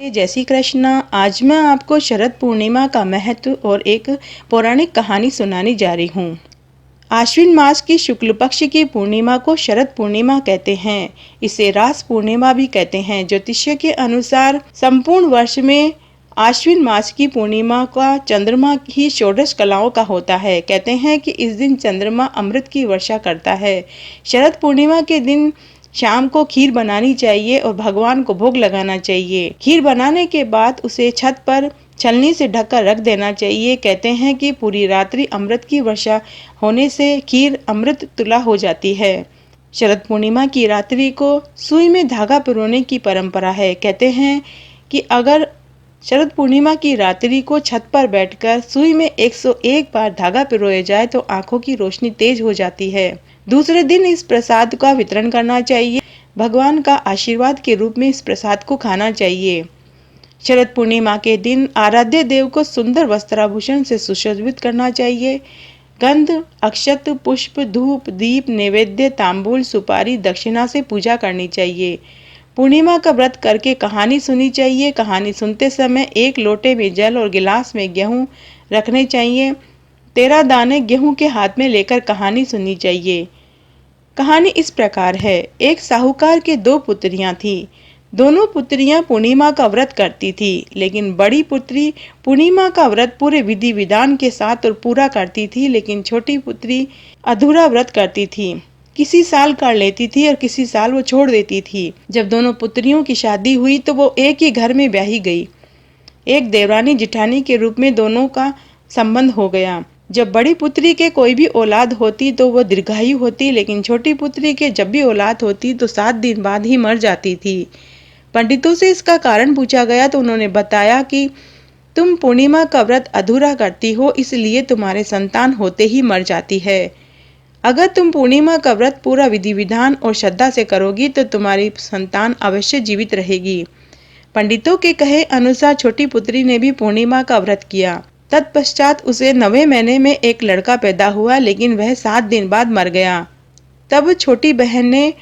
जय श्री कृष्णा। आज मैं आपको शरद पूर्णिमा का महत्व और एक पौराणिक कहानी सुनाने जा रही हूँ। आश्विन मास की शुक्ल पक्ष की पूर्णिमा को शरद पूर्णिमा कहते हैं। इसे रास पूर्णिमा भी कहते हैं। ज्योतिष्य के अनुसार संपूर्ण वर्ष में आश्विन मास की पूर्णिमा का चंद्रमा ही षोडश कलाओं का होता है। कहते हैं कि इस दिन चंद्रमा अमृत की वर्षा करता है। शरद पूर्णिमा के दिन शाम को खीर बनानी चाहिए और भगवान को भोग लगाना चाहिए। खीर बनाने के बाद उसे छत पर छलनी से ढककर रख देना चाहिए। कहते हैं कि पूरी रात्रि अमृत की वर्षा होने से खीर अमृत तुला हो जाती है। शरद पूर्णिमा की रात्रि को सुई में धागा पिरोने की परंपरा है। कहते हैं कि अगर शरद पूर्णिमा की रात्रि को छत पर बैठकर सुई में 101 बार धागा पिरोया जाए तो आंखों की रोशनी तेज हो जाती है। दूसरे दिन इस प्रसाद का वितरण करना चाहिए। भगवान का आशीर्वाद के रूप में इस प्रसाद को खाना चाहिए। शरद पूर्णिमा के दिन आराध्य देव को सुंदर वस्त्राभूषण से सुशोभित करना चाहिए। गंध, अक्षत, पुष्प, धूप, दीप, नैवेद्य, तांबूल, सुपारी, दक्षिणा से पूजा करनी चाहिए। पूर्णिमा का व्रत करके कहानी सुनी चाहिए। कहानी सुनते समय एक लोटे में जल और गिलास में गेहूं रखने चाहिए। 13 दाने गेहूं के हाथ में लेकर कहानी सुननी चाहिए। कहानी इस प्रकार है। एक साहूकार के 2 पुत्रियां थीं। दोनों पुत्रियां पूर्णिमा का व्रत करती थी, लेकिन बड़ी पुत्री पूर्णिमा का व्रत पूरे विधि विधान के साथ और पूरा करती थी, लेकिन छोटी पुत्री अधूरा व्रत करती थी। किसी साल कर लेती थी और किसी साल वो छोड़ देती थी। जब दोनों पुत्रियों की शादी हुई तो वो एक ही घर में ब्याही गई। एक देवरानी जिठानी के रूप में दोनों का संबंध हो गया। जब बड़ी पुत्री के कोई भी औलाद होती तो वह दीर्घायु होती, लेकिन छोटी पुत्री के जब भी औलाद होती तो 7 दिन बाद ही मर जाती थी। पंडितों से इसका कारण पूछा गया तो उन्होंने बताया कि तुम पूर्णिमा का व्रत अधूरा करती हो, इसलिए तुम्हारे संतान होते ही मर जाती है। अगर तुम पूर्णिमा का व्रत पूरा विधि विधान और श्रद्धा से करोगी तो तुम्हारी संतान अवश्य जीवित रहेगी। पंडितों के कहे अनुसार छोटी पुत्री ने भी पूर्णिमा का व्रत किया। तत्पश्चात उसे 9वें महीने में एक लड़का पैदा हुआ, लेकिन वह 7 दिन बाद मर गया। तब छोटी बहन ने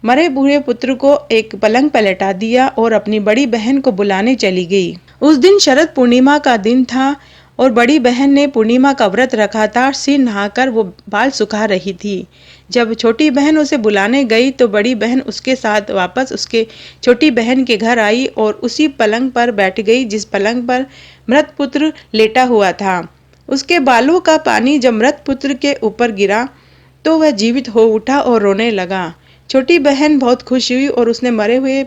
मरे बूढ़े पुत्र को एक पलंग पर लेटा दिया और अपनी बड़ी बहन को बुलाने चली गई। उस दिन शरद पूर्णिमा का दिन था और बड़ी बहन ने पूर्णिमा का व्रत रखा था। सिर नहाकर वो बाल सुखा रही थी। जब छोटी बहन उसे बुलाने गई तो बड़ी बहन उसके साथ वापस उसके छोटी बहन के घर आई और उसी पलंग पर बैठ गई जिस पलंग पर मृत पुत्र लेटा हुआ था। उसके बालों का पानी जब मृत पुत्र के ऊपर गिरा तो वह जीवित हो उठा और रोने लगा। छोटी बहन बहुत खुश हुई और उसने मरे हुए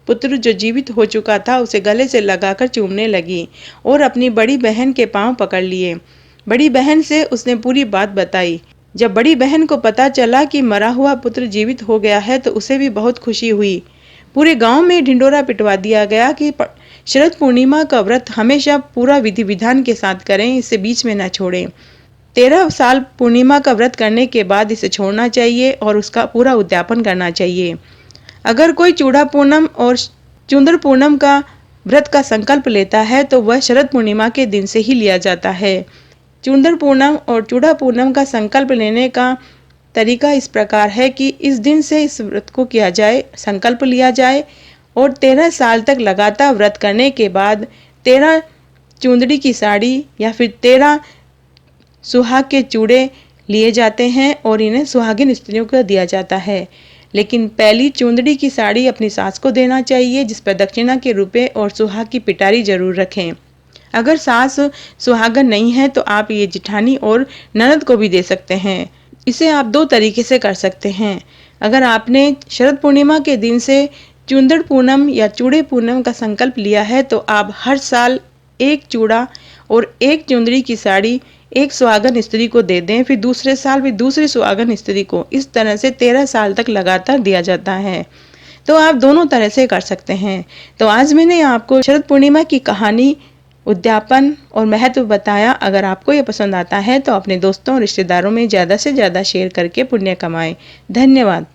पुत्र जो जीवित हो चुका था उसे गले से लगाकर चूमने लगी और अपनी बड़ी बहन के पांव पकड़ लिए। बड़ी बहन से उसने पूरी बात बताई। जब बड़ी बहन को पता चला कि मरा हुआ पुत्र जीवित हो गया है तो उसे भी बहुत खुशी हुई। पूरे गांव में ढिंडोरा पिटवा दिया गया कि शरद पूर्णिमा का व्रत हमेशा पूरा विधि विधान के साथ करें, इसे बीच में न छोड़ें। 13 साल पूर्णिमा का व्रत करने के बाद इसे छोड़ना चाहिए और उसका पूरा उद्यापन करना चाहिए। अगर कोई चूड़ा पूनम और चुंदर पूनम का व्रत का संकल्प लेता है तो वह शरद पूर्णिमा के दिन से ही लिया जाता है। चुंदर पूनम और चूड़ा पूनम का संकल्प लेने का तरीका इस प्रकार है कि इस दिन से इस व्रत को किया जाए, संकल्प लिया जाए और 13 साल तक लगातार व्रत करने के बाद 13 चुंदड़ी की साड़ी या फिर 13 सुहाग के चूड़े लिए जाते हैं और इन्हें सुहागिन स्त्रियों को दिया जाता है। लेकिन पहली चुंदड़ी की साड़ी अपनी सास को देना चाहिए, जिस पर दक्षिणा के रुपए और सुहाग की पिटारी जरूर रखें। अगर सास सुहागन नहीं है तो आप ये जिठानी और ननद को भी दे सकते हैं। इसे आप 2 तरीके से कर सकते हैं। अगर आपने शरद पूर्णिमा के दिन से चुंदड़ पूनम या चूड़े पूनम का संकल्प लिया है तो आप हर साल 1 चूड़ा और 1 चुंदड़ी की साड़ी एक सुहागन स्त्री को दे दें, फिर दूसरे साल भी दूसरी सुहागन स्त्री को। इस तरह से 13 साल तक लगातार दिया जाता है। तो आप दोनों तरह से कर सकते हैं। तो आज मैंने आपको शरद पूर्णिमा की कहानी, उद्यापन और महत्व बताया। अगर आपको ये पसंद आता है तो अपने दोस्तों और रिश्तेदारों में ज़्यादा से ज़्यादा शेयर करके पुण्य कमाएं। धन्यवाद।